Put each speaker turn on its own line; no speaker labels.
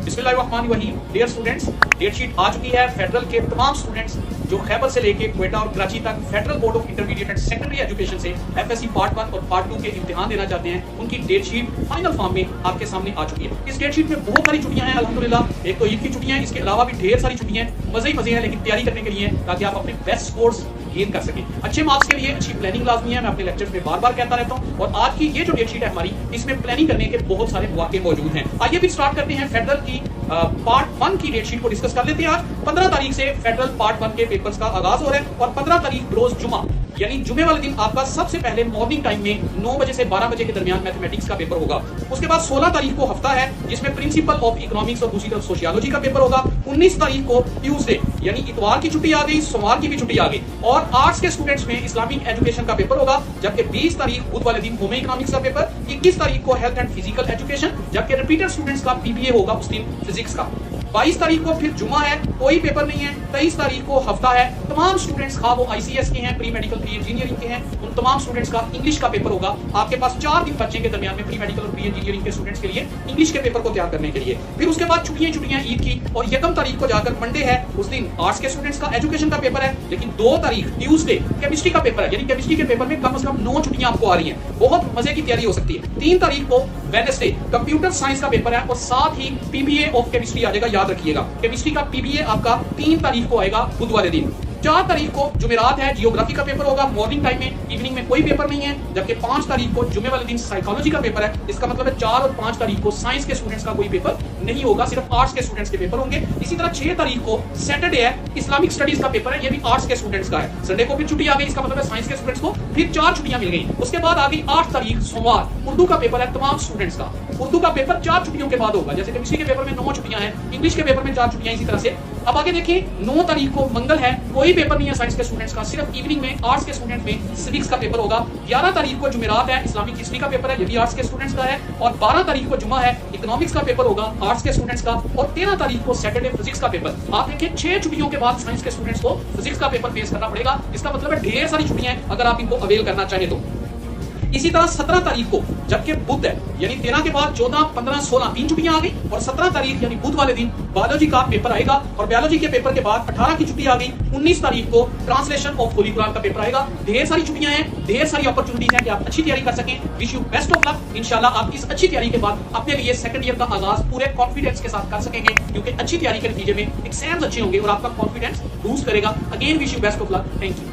बिस्मिल्लाहिर्रहमानिर्रहीम। Dear students, date sheet आ चुकी है। फेडरल के तमाम स्टूडेंट्स जो खैबर से लेके क्वेटा और कराची तक federal board of intermediate and secondary education से एफएससी पार्ट 1 और पार्ट 2 के इम्तिहान देना चाहते हैं, उनकी डेट शीट फाइनल फॉर्म में आपके सामने आ चुकी है। इस डेट शीट में बहुत सारी छुट्टियां हैं अल्हम्दुलिल्लाह। एक तो ईद की छुट्टियां हैं, इसके अलावा भी ढेर सारी छुट्टियां हैं। मजे ही मजे हैं, लेकिन तैयारी करने के लिए ताकि आप अपने बेस्ट स्कोर्स गेन कर सकें। अच्छे मार्क्स के लिए अच्छी प्लानिंग लाजमी है, मैं अपने लेक्चर्स में बार बार कहता रहता हूं। और आज की ये जो डेट शीट है हमारी, इसमें प्लानिंग करने के बहुत सारे मौके मौजूद हैं। आइए भी स्टार्ट करते हैं फेडरल की पार्ट 1 की डेट शीट को डिस्कस कर लेते हैं। आज 15 तारीख से फेडरल पार्ट 1 के पेपर्स का आगाज हो रहा है और 15 तारीख रोज जुमा यानी जुमे वाले दिन आपका सबसे पहले मॉर्निंग टाइम में 9 बजे से 12 बजे के दरमियान मैथमेटिक्स का पेपर होगा। उसके बाद 16 तारीख को हफ्ता है जिसमें प्रिंसिपल ऑफ इकोनॉमिक्स और दूसरी तरफ सोशियोलॉजी का पेपर होगा। 19 तारीख को ट्यूसडे यानी इतवार की छुट्टी आ गई, सोमवार की भी छुट्टी आ गई और आर्ट्स के स्टूडेंट्स में इस्लामिक एजुकेशन का पेपर होगा। जबकि 20 तारीख बुध वाले दिन होम इकोनॉमिक्स का पेपर, 21 तारीख को हेल्थ एंड फिजिकल एजुकेशन, जबकि रिपीटर स्टूडेंट्स का पीबीए होगा उस दिन फिजिक्स का। 22 तारीख को फिर जुमा है, कोई पेपर नहीं है। 23 तारीख को हफ्ता है। तमाम स्टूडेंट्स खा वो आईसीएस के हैं, प्री मेडिकल प्री इंजीनियरिंग के हैं, उन तमाम स्टूडेंट्स का इंग्लिश का पेपर होगा। आपके पास 4 दिन बच्चे के दरमियान में प्री मेडिकल और प्री इंजीनियरिंग के स्टूडेंट्स के लिए इंग्लिश के पेपर को तैयार करने के लिए। फिर उसके बाद छुट्टियां ईद की और 1 तारीख को जाकर मंडे है, उस दिन आर्ट्स के स्टूडेंट्स का एजुकेशन का पेपर है। लेकिन 2 तारीख ट्यूसडे केमिस्ट्री का पेपर है, यानी केमिस्ट्री के पेपर में कम से कम 9 छुट्टियां आपको आ रही हैं। बहुत मजे की तैयारी हो सकती है। 3 तारीख को वेडनेसडे कंप्यूटर साइंस का पेपर है और साथ ही पीबीए ऑफ केमिस्ट्री आ जाएगा, याद रखिएगा। केमिस्ट्री का पीबीए आपका 3 तारीख को आएगा बुध वाले दिन। 4 तारीख को जुमेरात है, जियोग्राफी का पेपर होगा मॉर्निंग टाइम में, इवनिंग में कोई पेपर नहीं है। जबकि 5 तारीख को जुमे वाले दिन साइकोलॉजी का पेपर है। इसका मतलब है 4 और 5 तारीख को साइंस के स्टूडेंट्स का कोई पेपर नहीं होगा, सिर्फ आर्ट्स के स्टूडेंट्स के पेपर होंगे। इसी तरह 6 तारीख को सैटरडे है, इस्लामिक स्टडीज का पेपर है, ये भी आर्ट्स के स्टूडेंट्स का है। संडे को फिर छुट्टी आ गई, इसका मतलब है साइंस के स्टूडेंट्स को फिर 4 छुट्टियां मिल गई। उसके बाद आ गई 8 तारीख सोमवार, उर्दू का पेपर है तमाम स्टूडेंट्स का। उर्दू का पेपर 4 छुट्टियों के बाद होगा, जैसे केमिस्ट्री के पेपर में 9 छुट्टियां हैं, इंग्लिश के पेपर में 4 छुट्टियां, इसी तरह से। अब आगे देखिए, 9 तारीख को मंगल है, कोई पेपर नहीं है साइंस के स्टूडेंट्स का, सिर्फ इवनिंग में आर्ट्स के स्टूडेंट्स में सिविक्स का पेपर होगा। 11 तारीख को जुमेरात है, इस्लामिक हिस्ट्री का पेपर है, ये भी आर्ट्स के स्टूडेंट्स का है। और 12 तारीख को जुमा है, इकोनॉमिक्स का पेपर होगा आर्ट्स के स्टूडेंट्स का। और 13 तारीख को सैटरडे फिजिक्स का पेपर। आप देखिए 6 छुट्टियों के बाद साइंस के स्टूडेंट्स को फिजिक्स का पेपर फेस करना पड़ेगा। इसका मतलब है ढेर सारी छुट्टियां हैं अगर आप इनको अवेल करना चाहें तो। इसी तरह 17 तारीख को जबकि बुध है, यानी 13 के बाद 14, 15, 16 3 छुट्टियां आ गई और 17 तारीख यानी बुध वाले दिन बायोलॉजी का पेपर आएगा। और बायोलॉजी के पेपर के बाद 18 की छुट्टी आ गई। 19 तारीख को ट्रांसलेशन ऑफ होली कुरान का पेपर आएगा। ढेर सारी छुट्टियां हैं, ढेर सारी अपॉर्चुनिटीज हैं कि आप अच्छी तैयारी कर सकें। Wish you best of luck. इंशाल्लाह आप इस अच्छी तैयारी के बाद अपने लिए सेकंड ईयर का आगाज पूरे कॉन्फिडेंस के साथ कर सकेंगे, क्योंकि अच्छी तैयारी के नतीजे में एग्जाम्स अच्छे होंगे और आपका कॉन्फिडेंस बूस्ट करेगा। Again wish you best of luck. Thank you.